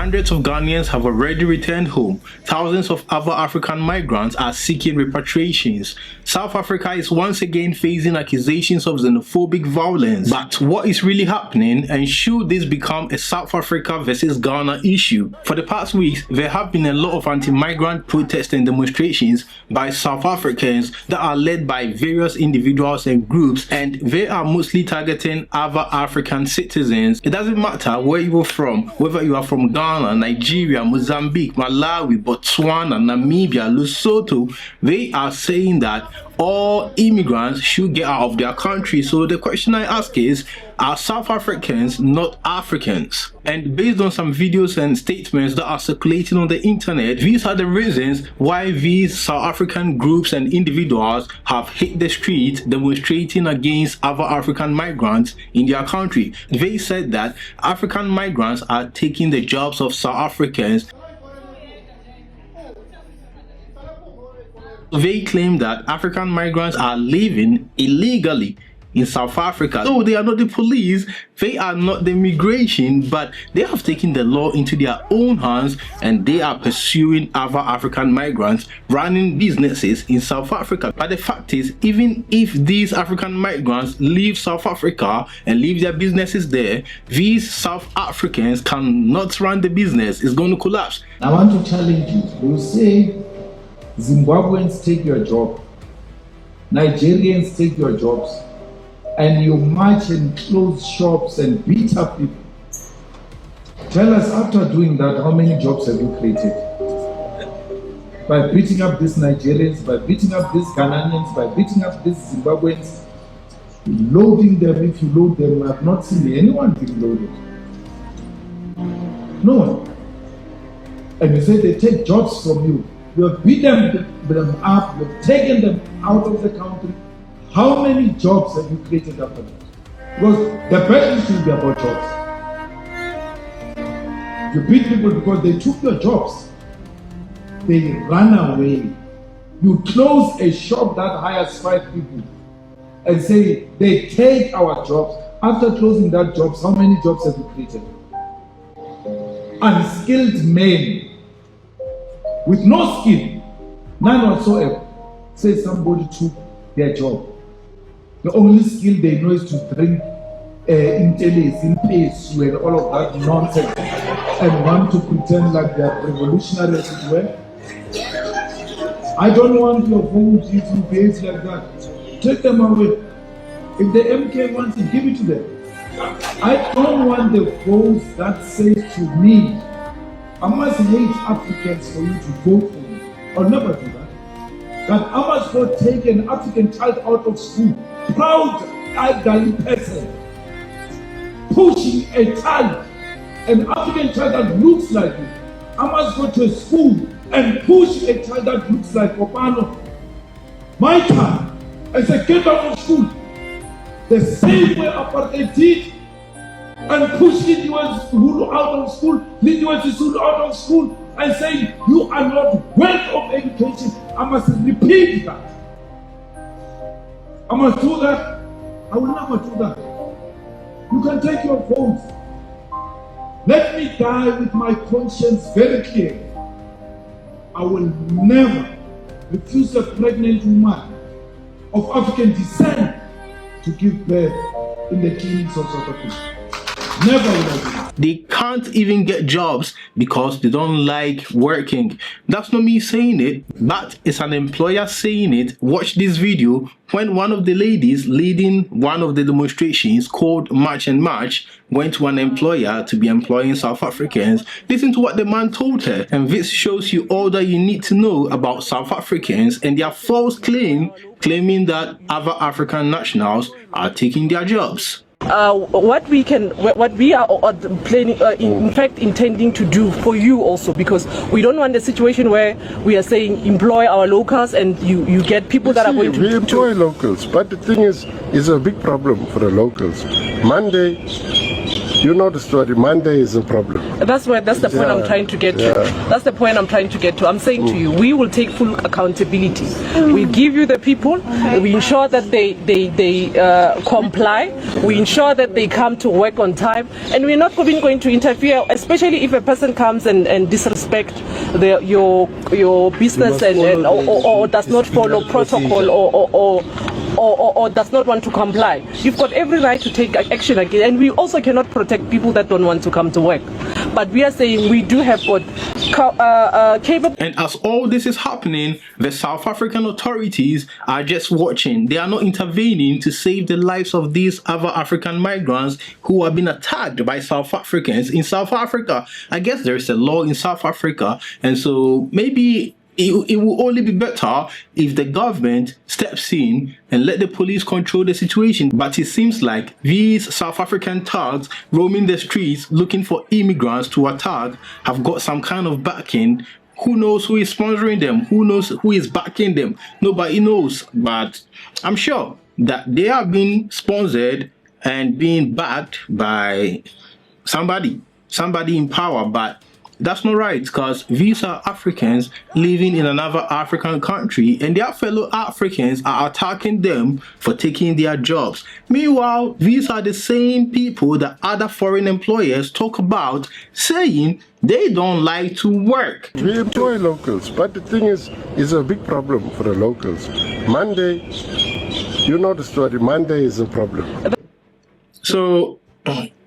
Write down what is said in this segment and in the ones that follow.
Hundreds of Ghanaians have already returned home. Thousands of other African migrants are seeking repatriations. South Africa is once again facing accusations of xenophobic violence. But what is really happening, and should this become a South Africa versus Ghana issue? For the past weeks, there have been a lot of anti-migrant protests and demonstrations by South Africans that are led by various individuals and groups, and they are mostly targeting other African citizens. It doesn't matter where you are from, whether you are from Ghana, Nigeria, Mozambique, Malawi, Botswana, Namibia, Lesotho. They are saying that all immigrants should get out of their country. So the question I ask is, are South Africans not Africans? And based on some videos and statements that are circulating on the internet, these are the reasons why these South African groups and individuals have hit the streets demonstrating against other African migrants in their country. They said that African migrants are taking the jobs of South Africans. They claim that African migrants are living illegally in South Africa. So they are not the police, they are not the immigration, but they have taken the law into their own hands and they are pursuing other African migrants running businesses in South Africa. But the fact is, even if these African migrants leave South Africa and leave their businesses there, these South Africans cannot run the business. It's going to collapse. I want to challenge you. You say Zimbabweans take your job, Nigerians take your jobs, and you march and close shops and beat up people. Tell us, after doing that, how many jobs have you created? By beating up these Nigerians, by beating up these Ghanaians, by beating up these Zimbabweans, loading them. If you load them, I have not seen anyone being loaded. No one. And you say they take jobs from you. You have beaten them up, you have taken them out of the country. How many jobs have you created after that? Because the battle should be about jobs. You beat people because they took your jobs. They ran away. You close a shop that hires 5 people and say they take our jobs. After closing that jobs, how many jobs have you created? Unskilled men with no skill, none whatsoever, say somebody took their job. The only skill they know is to drink intelligence, in pace, and all of that nonsense, and want to pretend like they are revolutionaries as well. I don't want your votes if you behave like that. Take them away. If the MK wants it, give it to them. I don't want the votes that say to me, I must hate Africans for you to vote for me. I'll never do that. But I must not take an African child out of school, proud, elderly person, pushing a child, an African child that looks like you. I must go to a school and push a child that looks like Obano. My child, I said, get out of school. The same way apartheid did. And push Lithuanians out of school, Lithuanians out of school, and saying you are not worth of education. I must repeat that. I must do that. I will never do that. You can take your votes. Let me die with my conscience very clear. I will never refuse a pregnant woman of African descent to give birth in the clinics of South Africa. Never will I do that. They can't even get jobs because they don't like working. That's not me saying it, but it's an employer saying it. Watch this video when one of the ladies leading one of the demonstrations called March and March went to an employer to be employing South Africans. Listen to what the man told her, and this shows you all that you need to know about South Africans and their false claiming that other African nationals are taking their jobs. What we are planning, in fact, intending to do for you also, because we don't want a situation where we are saying employ our locals and you get people that are going to... We employ locals, but the thing is a big problem for the locals. Monday, You know the story. Monday is a problem. That's the point I'm trying to get to. That's the point I'm trying to get to. I'm saying to you, we will take full accountability. We give you the people. We ensure that they comply. We ensure that they come to work on time, and we're not going to interfere, especially if a person comes and disrespect your business or does not follow protocol or does not want to comply. You've got every right to take action again, and we also cannot protect people that don't want to come to work. But we are saying we do have got capable. And as all this is happening, the South African authorities are just watching. They are not intervening to save the lives of these other African migrants who have been attacked by South Africans in South Africa. I guess there is a law in South Africa, and so maybe it will only be better if the government steps in and let the police control the situation. But it seems like these South African thugs roaming the streets looking for immigrants to attack have got some kind of backing. Who knows who is sponsoring them? Who knows who is backing them? Nobody knows. But I'm sure that they are being sponsored and being backed by somebody in power. But that's not right, because these are Africans living in another African country, and their fellow Africans are attacking them for taking their jobs. Meanwhile, these are the same people that other foreign employers talk about, saying they don't like to work. We employ locals, but the thing is, it's a big problem for the locals. Monday, you know the story, Monday is a problem. So,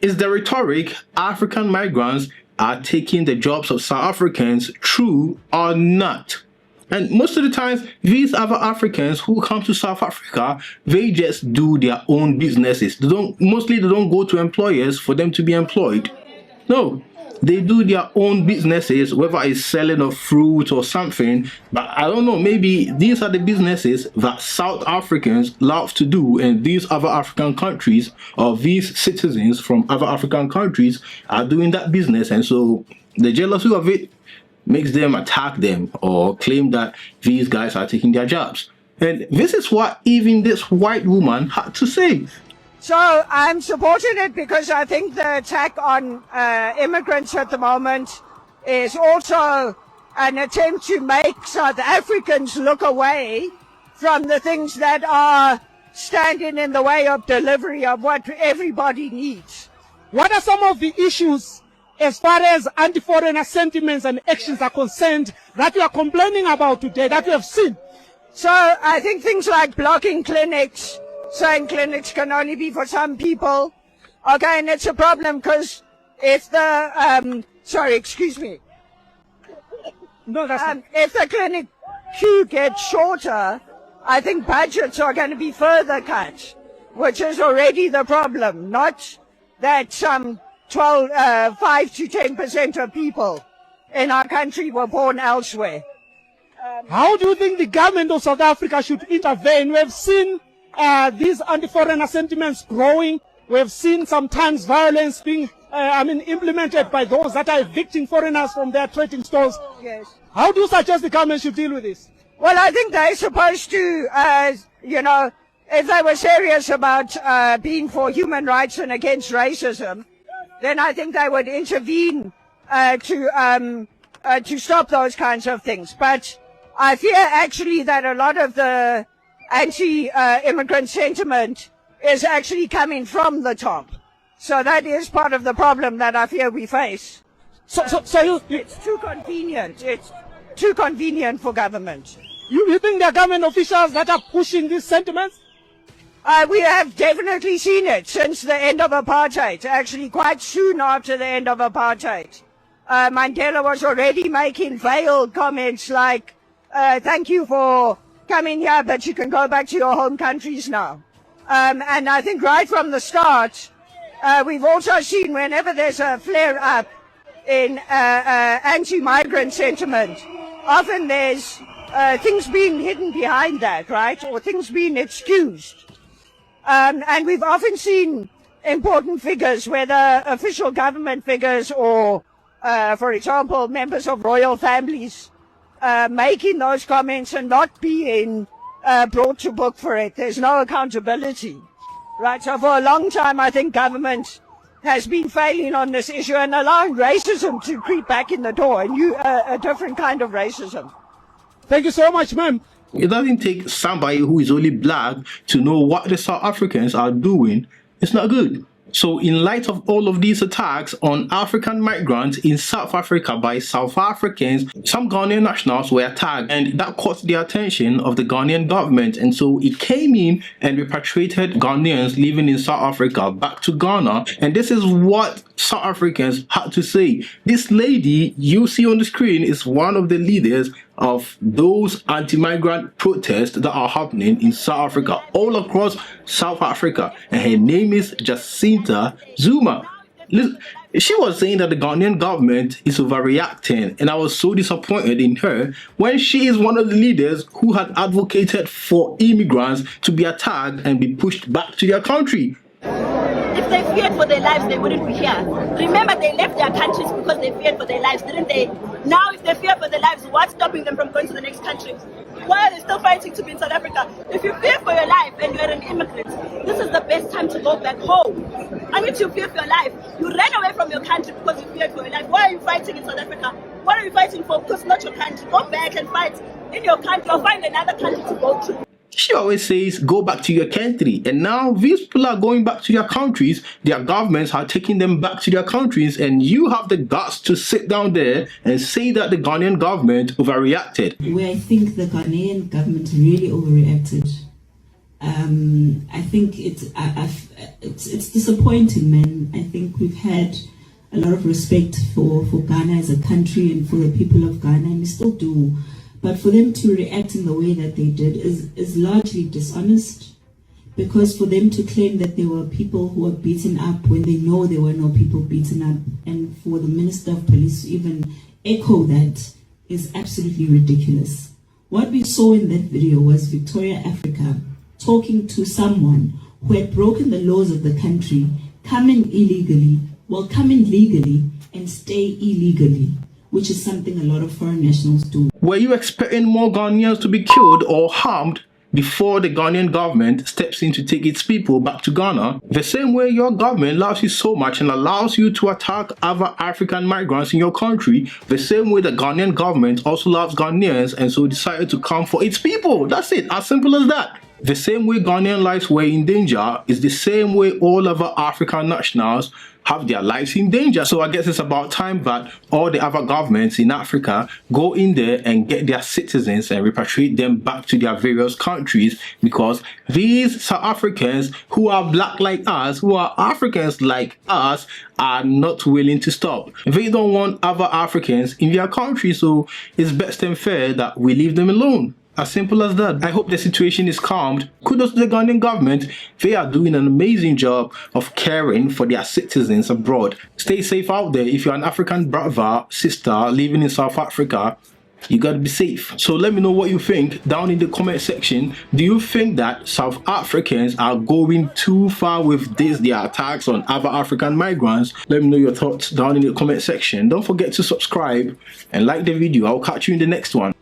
is the rhetoric African migrants are taking the jobs of South Africans true or not? And most of the times, these other Africans who come to South Africa, they just do their own businesses. They don't go to employers for them to be employed. No, they do their own businesses, whether it's selling of fruit or something. But I don't know, maybe these are the businesses that South Africans love to do, and these other African countries, or these citizens from other African countries, are doing that business. And so the jealousy of it makes them attack them or claim that these guys are taking their jobs. And this is what even this white woman had to say. So I'm supporting it because I think the attack on immigrants at the moment is also an attempt to make South Africans look away from the things that are standing in the way of delivery of what everybody needs. What are some of the issues as far as anti-foreigner sentiments and actions are concerned that you are complaining about today, that you have seen? So I think things like blocking clinics, saying clinics can only be for some people. Okay, and it's a problem because if the, sorry, excuse me. No, that's if the clinic queue gets shorter, I think budgets are going to be further cut, which is already the problem, not that some 5 to 10% of people in our country were born elsewhere. How do you think the government of South Africa should intervene? We have seen these anti-foreigner sentiments growing. We have seen sometimes violence being implemented by those that are evicting foreigners from their trading stores. Yes. How do you suggest the government should deal with this? Well, I think they're supposed to, if they were serious about being for human rights and against racism, then I think they would intervene to stop those kinds of things. But I fear actually that a lot of the anti-immigrant sentiment is actually coming from the top. So that is part of the problem that I fear we face. It's too convenient. It's too convenient for government. You think there are government officials that are pushing these sentiments? We have definitely seen it since the end of apartheid, actually quite soon after the end of apartheid. Mandela was already making veiled comments like, thank you for coming here, but you can go back to your home countries now. And I think right from the start, we've also seen whenever there's a flare-up in anti-migrant sentiment, often there's things being hidden behind that, right? Or things being excused. And we've often seen important figures, whether official government figures or, for example, members of royal families, making those comments and not being brought to book for it. There's no accountability, right? So for a long time, I think government has been failing on this issue and allowing racism to creep back in the door, and a different kind of racism. Thank you so much, ma'am. It doesn't take somebody who is only black to know what the South Africans are doing. It's not good. So in light of all of these attacks on African migrants in South Africa by South Africans, some Ghanaian nationals were attacked, and that caught the attention of the Ghanaian government, and so it came in and repatriated Ghanaians living in South Africa back to Ghana. And this is what South Africans had to say. This lady you see on the screen is one of the leaders of those anti-migrant protests that are happening in South Africa, all across South Africa, and her name is Jacinta Zuma. Listen, she was saying that the Ghanaian government is overreacting, and I was so disappointed in her when she is one of the leaders who had advocated for immigrants to be attacked and be pushed back to their country. If they feared for their lives, they wouldn't be here. Remember, they left their countries because they feared for their lives, didn't they? Now, if they fear for their lives, what's stopping them from going to the next country? Why are they still fighting to be in South Africa? If you fear for your life and you're an immigrant, this is the best time to go back home. And if you fear for your life, you ran away from your country because you feared for your life. Why are you fighting in South Africa? What are you fighting for? Because it's not your country. Go back and fight in your country or find another country to go to. She always says, go back to your country. And now these people are going back to their countries. Their governments are taking them back to their countries. And you have the guts to sit down there and say that the Ghanaian government overreacted. Where I think the Ghanaian government really overreacted. I think it's disappointing, man. I think we've had a lot of respect for Ghana as a country and for the people of Ghana, and we still do. But for them to react in the way that they did is largely dishonest, because for them to claim that there were people who were beaten up when they know there were no people beaten up, and for the Minister of Police to even echo that is absolutely ridiculous. What we saw in that video was Victoria Africa talking to someone who had broken the laws of the country, come in illegally, come in legally and stay illegally, which is something a lot of foreign nationals do. Were you expecting more Ghanaians to be killed or harmed before the Ghanaian government steps in to take its people back to Ghana? The same way your government loves you so much and allows you to attack other African migrants in your country, the same way the Ghanaian government also loves Ghanaians and so decided to come for its people. That's it, as simple as that. The same way Ghanaian lives were in danger is the same way all other African nationals have their lives in danger. So I guess it's about time that all the other governments in Africa go in there and get their citizens and repatriate them back to their various countries, because these South Africans who are black like us, who are Africans like us, are not willing to stop. They don't want other Africans in their country, so it's best and fair that we leave them alone. As simple as that. I hope the situation is calmed. Kudos to the Ghanaian government. They are doing an amazing job of caring for their citizens abroad. Stay safe out there. If you're an African brother, sister living in South Africa, you gotta be safe. So let me know what you think down in the comment section. Do you think that South Africans are going too far with their attacks on other African migrants? Let me know your thoughts down in the comment section. Don't forget to subscribe and like the video. I'll catch you in the next one.